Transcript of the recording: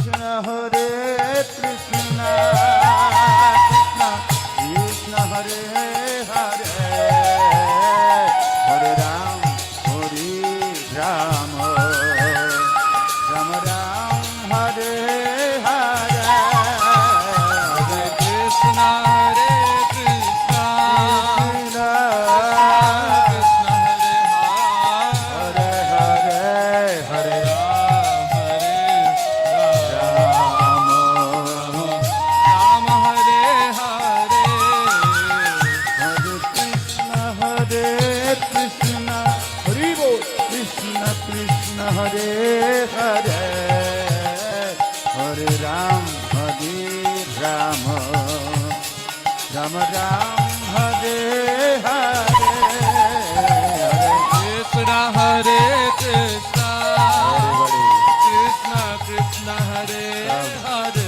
হরে Krishna Krishna Krishna Hare Hare Hare Ram Ram Ram Ram Hare Hare Hare Krishna হরে Krishna Krishna Hare Hare Hare Ram Ram Hare Hare Hare Krishna হরে Krishna Hari বল Krishna Krishna Hare Hare Hare Ram Ram Ram Hare Hare Krishna হরে Krishna হরে Krishna Krishna Hare Hare